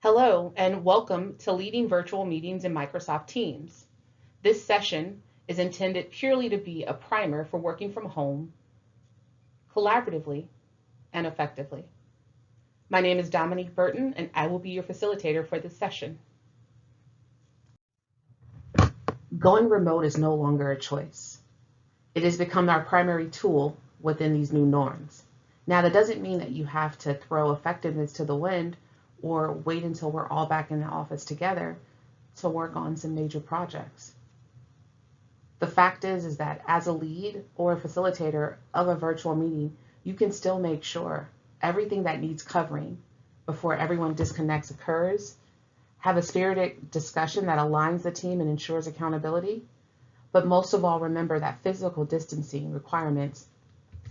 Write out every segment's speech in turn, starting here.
Hello, and welcome to Leading Virtual Meetings in Microsoft Teams. This session is intended purely to be a primer for working from home collaboratively and effectively. My name is Dominique Burton, and I will be your facilitator for this session. Going remote is no longer a choice. It has become our primary tool within these new norms. Now, that doesn't mean that you have to throw effectiveness to the wind or wait until we're all back in the office together to work on some major projects. The fact is that as a lead or a facilitator of a virtual meeting, you can still make sure everything that needs covering before everyone disconnects occurs, have a spirited discussion that aligns the team and ensures accountability, but most of all, remember that physical distancing requirements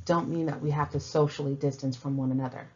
don't mean that we have to socially distance from one another.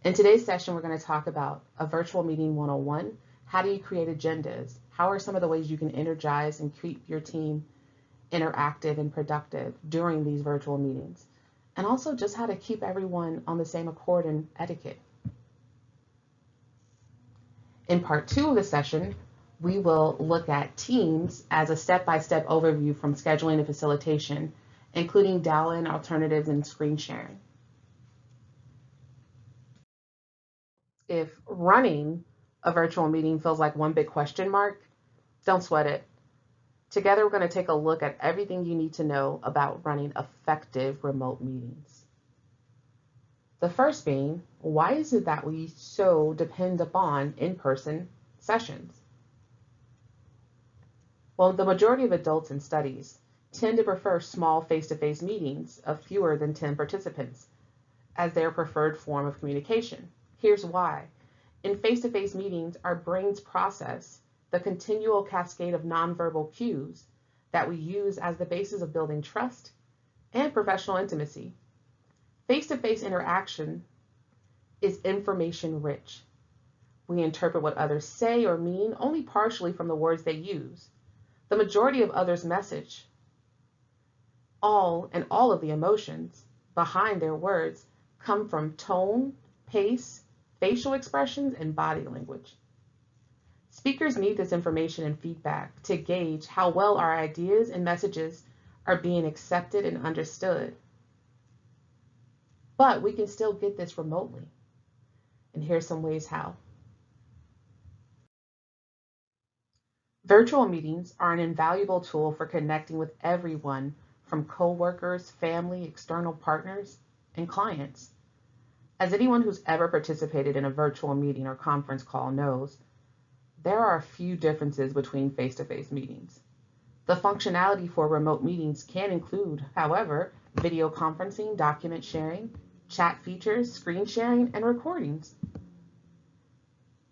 In today's session, we're going to talk about a virtual meeting 101. How do you create agendas? How are some of the ways you can energize and keep your team interactive and productive during these virtual meetings? And also just how to keep everyone on the same accord and etiquette. In part 2 of the session, we will look at Teams as a step-by-step overview from scheduling to facilitation, including dial-in alternatives and screen sharing. If running a virtual meeting feels like one big question mark, don't sweat it. Together, we're going to take a look at everything you need to know about running effective remote meetings. The first being, why is it that we so depend upon in-person sessions? Well, the majority of adults in studies tend to prefer small face-to-face meetings of fewer than 10 participants as their preferred form of communication. Here's why. In face-to-face meetings, our brains process the continual cascade of nonverbal cues that we use as the basis of building trust and professional intimacy. Face-to-face interaction is information rich. We interpret what others say or mean only partially from the words they use. The majority of others' message, all of the emotions behind their words come from tone, pace, facial expressions, and body language. Speakers need this information and feedback to gauge how well our ideas and messages are being accepted and understood. But we can still get this remotely. And here's some ways how. Virtual meetings are an invaluable tool for connecting with everyone from coworkers, family, external partners, and clients. As anyone who's ever participated in a virtual meeting or conference call knows, there are a few differences between face-to-face meetings. The functionality for remote meetings can include, however, video conferencing, document sharing, chat features, screen sharing, and recordings.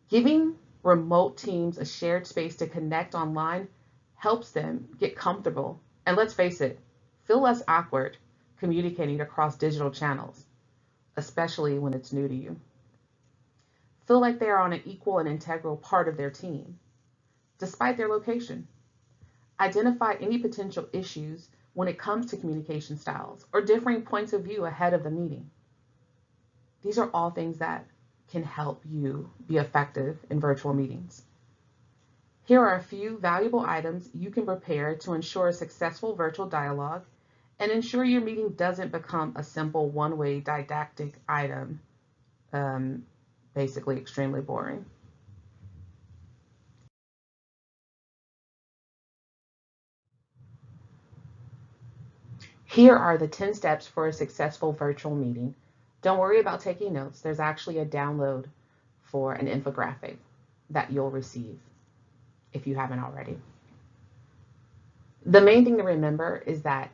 Giving remote teams a shared space to connect online helps them get comfortable, and let's face it, feel less awkward communicating across digital channels, especially when it's new to you. Feel like they are on an equal and integral part of their team, despite their location. Identify any potential issues when it comes to communication styles or differing points of view ahead of the meeting. These are all things that can help you be effective in virtual meetings. Here are a few valuable items you can prepare to ensure a successful virtual dialogue and ensure your meeting doesn't become a simple one-way didactic item, basically extremely boring. Here are the 10 steps for a successful virtual meeting. Don't worry about taking notes. There's actually a download for an infographic that you'll receive if you haven't already. The main thing to remember is that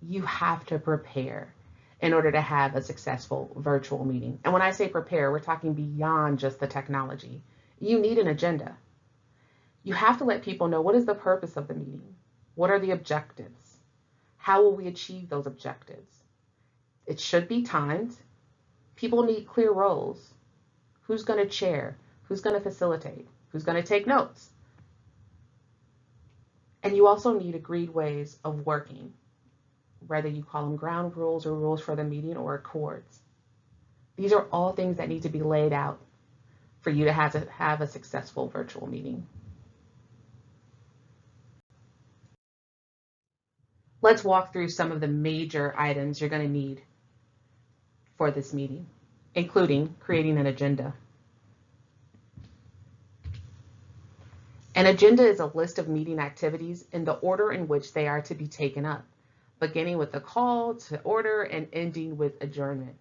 you have to prepare in order to have a successful virtual meeting. And when I say prepare, we're talking beyond just the technology. You need an agenda. You have to let people know what is the purpose of the meeting? What are the objectives? How will we achieve those objectives? It should be timed. People need clear roles. Who's going to chair? Who's going to facilitate? Who's going to take notes? And you also need agreed ways of working, whether you call them ground rules or rules for the meeting or accords. These are all things that need to be laid out for you to have a successful virtual meeting. Let's walk through some of the major items you're going to need for this meeting, including creating an agenda. An agenda is a list of meeting activities in the order in which they are to be taken up, beginning with the call to order and ending with adjournment.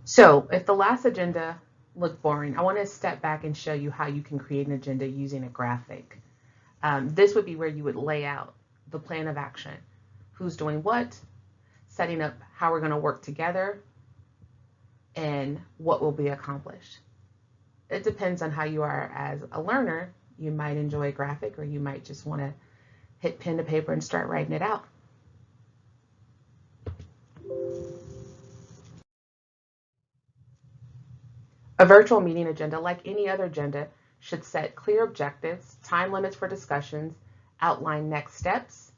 So if the last agenda looked boring, I want to step back and show you how you can create an agenda using a graphic. This would be where you would lay out the plan of action, who's doing what, setting up how we're going to work together, and what will be accomplished. It depends on how you are as a learner. You might enjoy a graphic, or you might just want to hit pen to paper and start writing it out. A virtual meeting agenda, like any other agenda, should set clear objectives, time limits for discussions, outline next steps,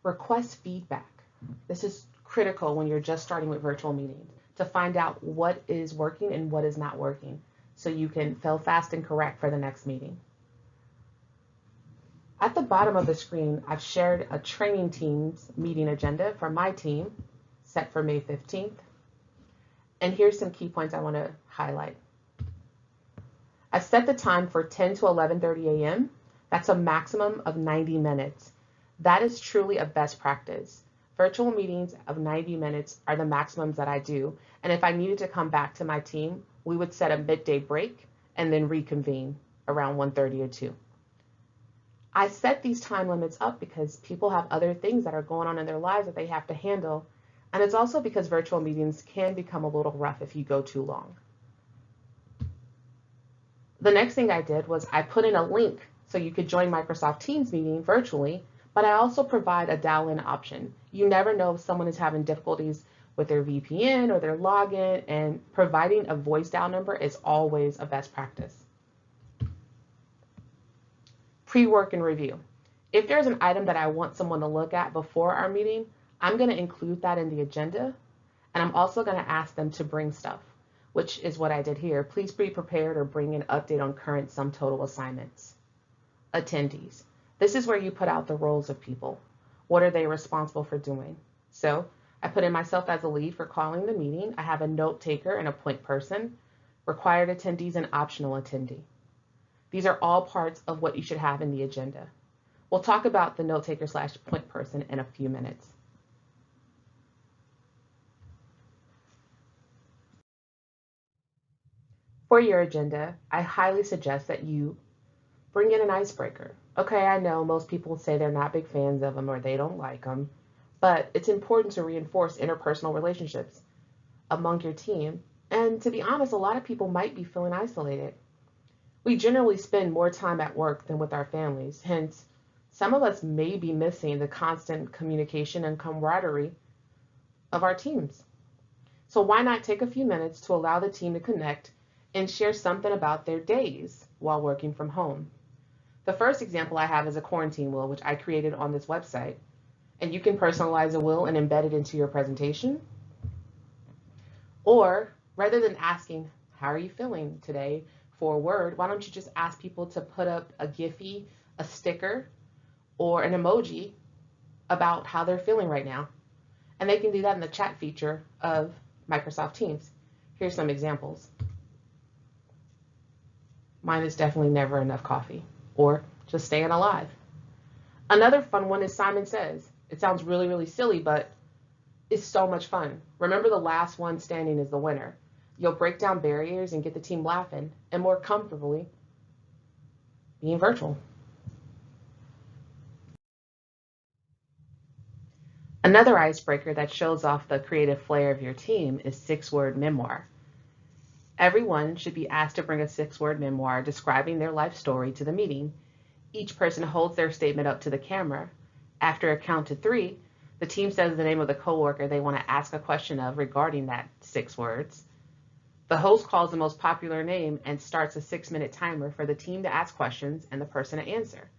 request feedback. This is critical when you're just starting with virtual meetings, to find out what is working and what is not working, so you can fail fast and correct for the next meeting. At the bottom of the screen, I've shared a training team's meeting agenda for my team, set for May 15th. And here's some key points I want to highlight. I've set the time for 10 to 11:30 a.m. That's a maximum of 90 minutes. That is truly a best practice. Virtual meetings of 90 minutes are the maximums that I do. And if I needed to come back to my team, we would set a midday break and then reconvene around 1:30 or 2. I set these time limits up because people have other things that are going on in their lives that they have to handle. And it's also because virtual meetings can become a little rough if you go too long. The next thing I did was I put in a link so you could join Microsoft Teams meeting virtually, but I also provide a dial-in option. You never know if someone is having difficulties with their VPN or their login, and providing a voice dial number is always a best practice. Pre-work and review. If there's an item that I want someone to look at before our meeting, I'm going to include that in the agenda, and I'm also going to ask them to bring stuff, which is what I did here. Please be prepared or bring an update on current sum total assignments. Attendees. This is where you put out the roles of people. What are they responsible for doing? So I put in myself as a lead for calling the meeting. I have a note taker and a point person, required attendees, and optional attendee. These are all parts of what you should have in the agenda. We'll talk about the note taker / point person in a few minutes. For your agenda, I highly suggest that you bring in an icebreaker. Okay, I know most people say they're not big fans of them or they don't like them, but it's important to reinforce interpersonal relationships among your team. And to be honest, a lot of people might be feeling isolated. We generally spend more time at work than with our families. Hence, some of us may be missing the constant communication and camaraderie of our teams. So why not take a few minutes to allow the team to connect and share something about their days while working from home. The first example I have is a quarantine wheel, which I created on this website. And you can personalize a wheel and embed it into your presentation. Or rather than asking, how are you feeling today for a word, why don't you just ask people to put up a Giphy, a sticker, or an emoji about how they're feeling right now. And they can do that in the chat feature of Microsoft Teams. Here's some examples. Mine is definitely never enough coffee, or just staying alive. Another fun one is Simon Says. It sounds really, really silly, but it's so much fun. Remember, the last one standing is the winner. You'll break down barriers and get the team laughing and more comfortably being virtual. Another icebreaker that shows off the creative flair of your team is 6-word memoir. Everyone should be asked to bring a 6-word memoir describing their life story to the meeting. Each person holds their statement up to the camera. After a count to 3, the team says the name of the coworker they want to ask a question of regarding that 6 words. The host calls the most popular name and starts a 6-minute timer for the team to ask questions and the person to answer.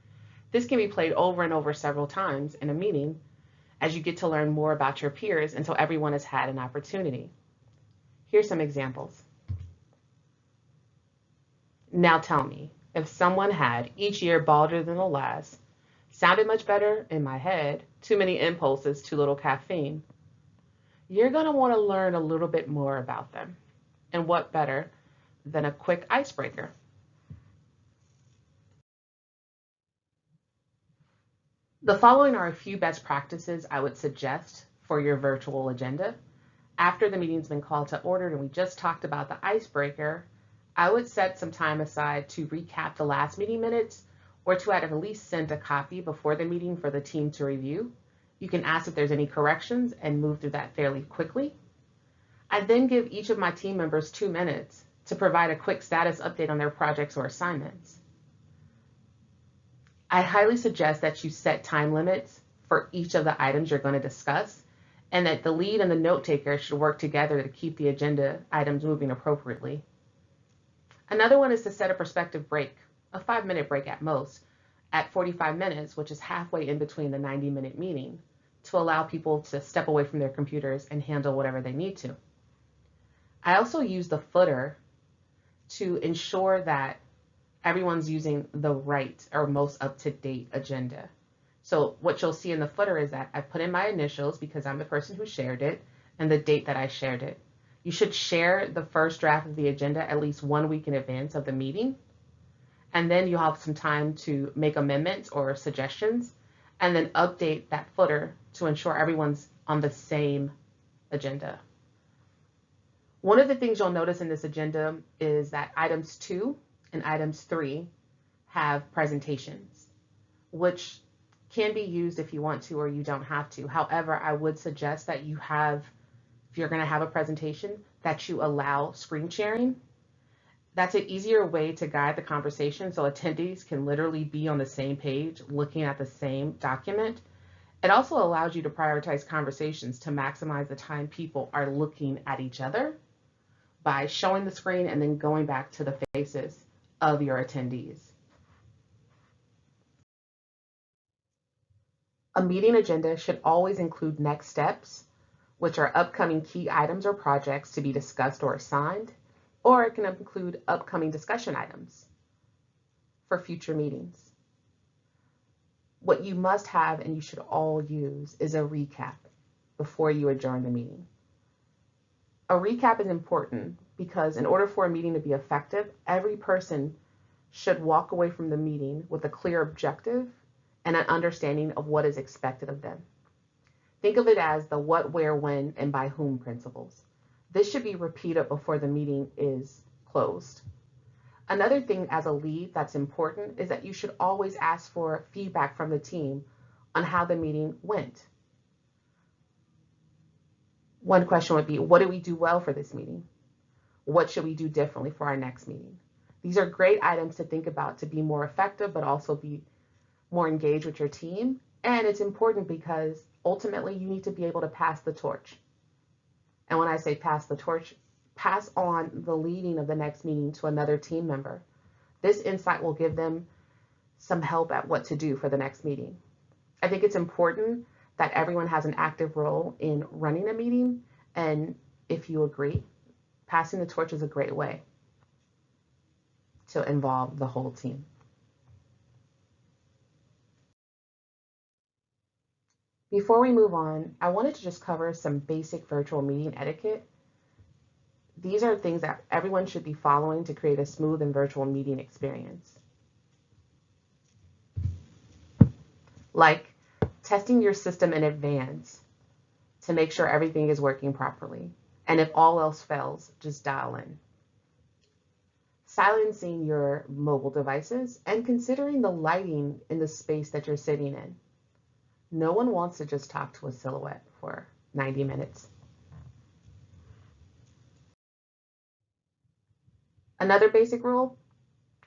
This can be played over and over several times in a meeting, as you get to learn more about your peers until everyone has had an opportunity. Here's some examples. Now tell me, if someone had each year balder than the last, sounded much better in my head, too many impulses, too little caffeine, you're going to want to learn a little bit more about them. And what better than a quick icebreaker? The following are a few best practices I would suggest for your virtual agenda. After the meeting's been called to order and we just talked about the icebreaker, I would set some time aside to recap the last meeting minutes or to at least send a copy before the meeting for the team to review. You can ask if there's any corrections and move through that fairly quickly. I then give each of my team members 2 minutes to provide a quick status update on their projects or assignments. I highly suggest that you set time limits for each of the items you're going to discuss, and that the lead and the note taker should work together to keep the agenda items moving appropriately. Another one is to set a prospective break, a 5-minute break at most, at 45 minutes, which is halfway in between the 90-minute meeting, to allow people to step away from their computers and handle whatever they need to. I also use the footer to ensure that everyone's using the right or most up-to-date agenda. So what you'll see in the footer is that I put in my initials because I'm the person who shared it and the date that I shared it. You should share the first draft of the agenda at least 1 week in advance of the meeting. And then you'll have some time to make amendments or suggestions and then update that footer to ensure everyone's on the same agenda. One of the things you'll notice in this agenda is that items 2 and items 3 have presentations, which can be used if you want to or you don't have to. However, I would suggest that you have, if you're going to have a presentation, that you allow screen sharing. That's an easier way to guide the conversation so attendees can literally be on the same page looking at the same document. It also allows you to prioritize conversations to maximize the time people are looking at each other by showing the screen and then going back to the faces of your attendees. A meeting agenda should always include next steps, which are upcoming key items or projects to be discussed or assigned, or it can include upcoming discussion items for future meetings. What you must have and you should all use is a recap before you adjourn the meeting. A recap is important because in order for a meeting to be effective, every person should walk away from the meeting with a clear objective and an understanding of what is expected of them. Think of it as the what, where, when, and by whom principles. This should be repeated before the meeting is closed. Another thing as a lead that's important is that you should always ask for feedback from the team on how the meeting went. One question would be, what did we do well for this meeting? What should we do differently for our next meeting? These are great items to think about to be more effective, but also be more engaged with your team. And it's important because ultimately you need to be able to pass the torch. And when I say pass the torch, pass on the leading of the next meeting to another team member. This insight will give them some help at what to do for the next meeting. I think it's important that everyone has an active role in running a meeting. And if you agree, passing the torch is a great way to involve the whole team. Before we move on, I wanted to just cover some basic virtual meeting etiquette. These are things that everyone should be following to create a smooth and virtual meeting experience. Like testing your system in advance to make sure everything is working properly. And if all else fails, just dial in. Silencing your mobile devices and considering the lighting in the space that you're sitting in. No one wants to just talk to a silhouette for 90 minutes. Another basic rule,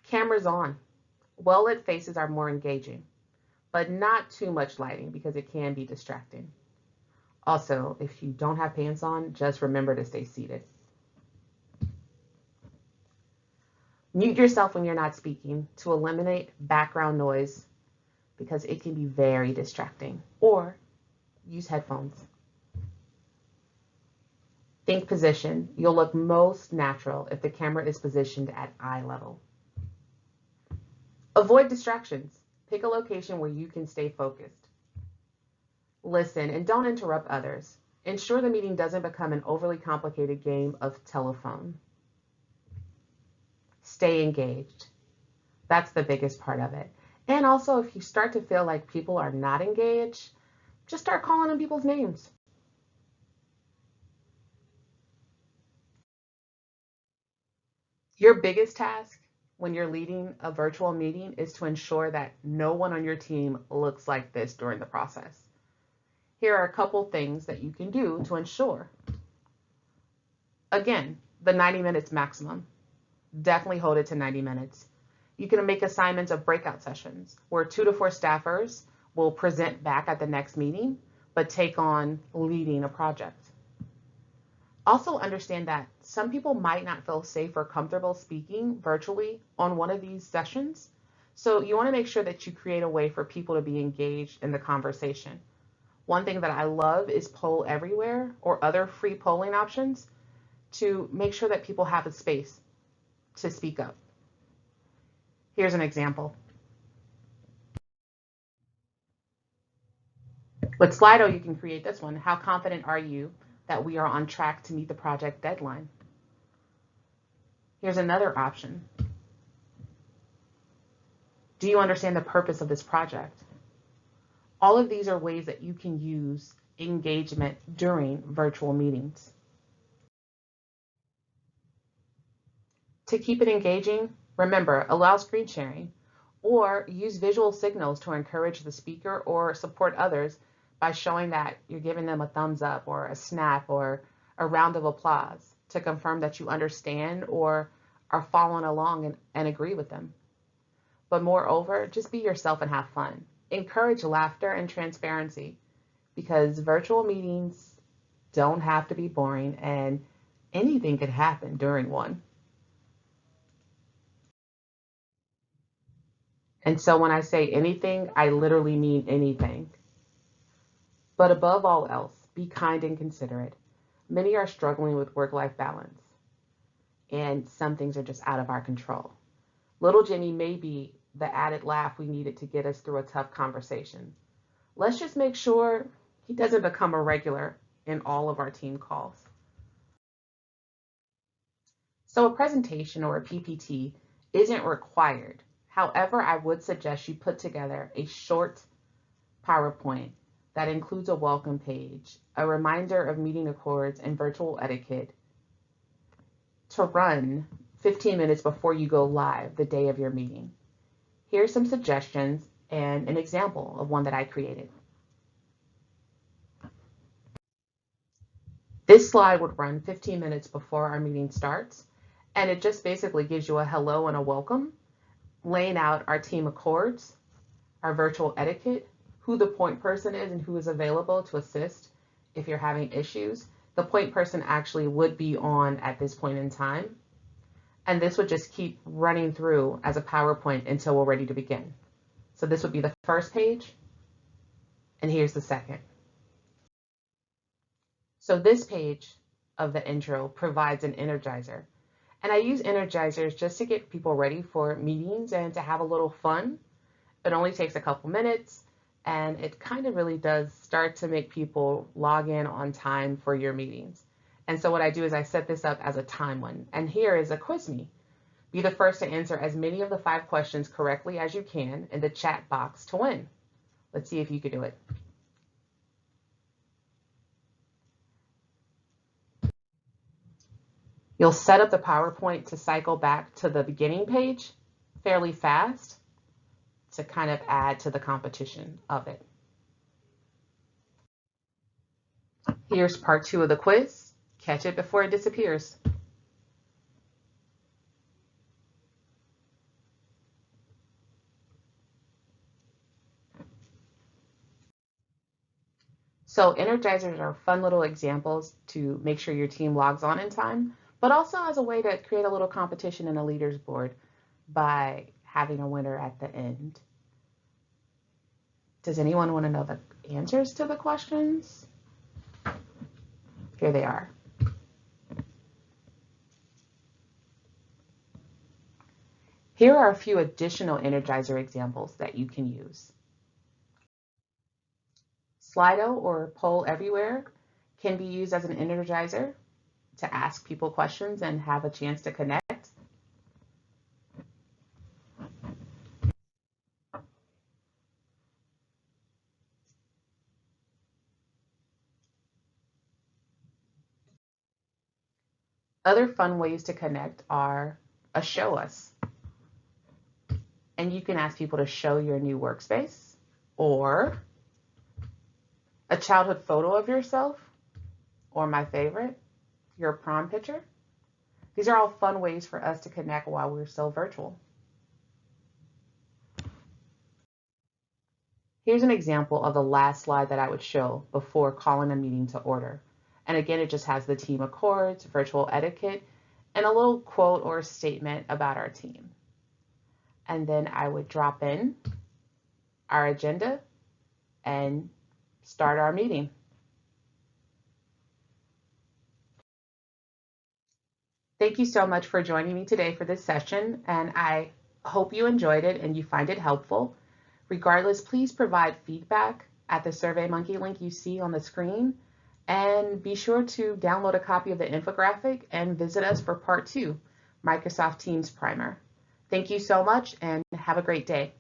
cameras on. Well-lit faces are more engaging, but not too much lighting because it can be distracting. Also, if you don't have pants on, just remember to stay seated. Mute yourself when you're not speaking to eliminate background noise because it can be very distracting. Or use headphones. Think position. You'll look most natural if the camera is positioned at eye level. Avoid distractions. Pick a location where you can stay focused. Listen and don't interrupt others. Ensure the meeting doesn't become an overly complicated game of telephone. Stay engaged. That's the biggest part of it. And also, if you start to feel like people are not engaged, just start calling on people's names. Your biggest task when you're leading a virtual meeting is to ensure that no one on your team looks like this during the process. Here are a couple things that you can do to ensure. Again, the 90 minutes maximum. Definitely hold it to 90 minutes. You can make assignments of breakout sessions where 2 to 4 staffers will present back at the next meeting, but take on leading a project. Also understand that some people might not feel safe or comfortable speaking virtually on one of these sessions. So you want to make sure that you create a way for people to be engaged in the conversation. One thing that I love is Poll Everywhere or other free polling options to make sure that people have a space to speak up. Here's an example. With Slido, you can create this one. How confident are you that we are on track to meet the project deadline? Here's another option. Do you understand the purpose of this project? All of these are ways that you can use engagement during virtual meetings. To keep it engaging, remember, allow screen sharing or use visual signals to encourage the speaker or support others by showing that you're giving them a thumbs up or a snap or a round of applause to confirm that you understand or are following along and agree with them. But moreover, just be yourself and have fun. Encourage laughter and transparency because virtual meetings don't have to be boring and anything could happen during one. And so when I say anything, I literally mean anything. But above all else, be kind and considerate. Many are struggling with work-life balance, and some things are just out of our control. Little Jimmy may be the added laugh we needed to get us through a tough conversation. Let's just make sure he doesn't become a regular in all of our team calls. So a presentation or a PPT isn't required. However, I would suggest you put together a short PowerPoint that includes a welcome page, a reminder of meeting accords and virtual etiquette to run 15 minutes before you go live the day of your meeting. Here's some suggestions and an example of one that I created. This slide would run 15 minutes before our meeting starts, and it just basically gives you a hello and a welcome, laying out our team accords, our virtual etiquette, who the point person is and who is available to assist if you're having issues. The point person actually would be on at this point in time. And this would just keep running through as a PowerPoint until we're ready to begin. So this would be the first page, and here's the second. So this page of the intro provides an Energizer. And I use Energizers just to get people ready for meetings and to have a little fun. It only takes a couple minutes. And it kind of really does start to make people log in on time for your meetings. And so what I do is I set this up as a time one. And here is a quiz me. Be the first to answer as many of the 5 questions correctly as you can in the chat box to win. Let's see if you can do it. You'll set up the PowerPoint to cycle back to the beginning page fairly fast to kind of add to the competition of it. Here's part 2 of the quiz. Catch it before it disappears. So Energizers are fun little examples to make sure your team logs on in time, but also as a way to create a little competition in a leaders board by having a winner at the end. Does anyone want to know the answers to the questions. Here they are. Here are a few additional Energizer examples that you can use. Slido or Poll Everywhere can be used as an Energizer to ask people questions and have a chance to connect. Other fun ways to connect are a show us. And you can ask people to show your new workspace, or a childhood photo of yourself, or my favorite, your prom picture. These are all fun ways for us to connect while we're still virtual. Here's an example of the last slide that I would show before calling a meeting to order. And again, it just has the team accords, virtual etiquette, and a little quote or statement about our team. And then I would drop in our agenda and start our meeting. Thank you so much for joining me today for this session, and I hope you enjoyed it and you find it helpful. Regardless, please provide feedback at the SurveyMonkey link you see on the screen, and be sure to download a copy of the infographic and visit us for part 2, Microsoft Teams Primer. Thank you so much and have a great day.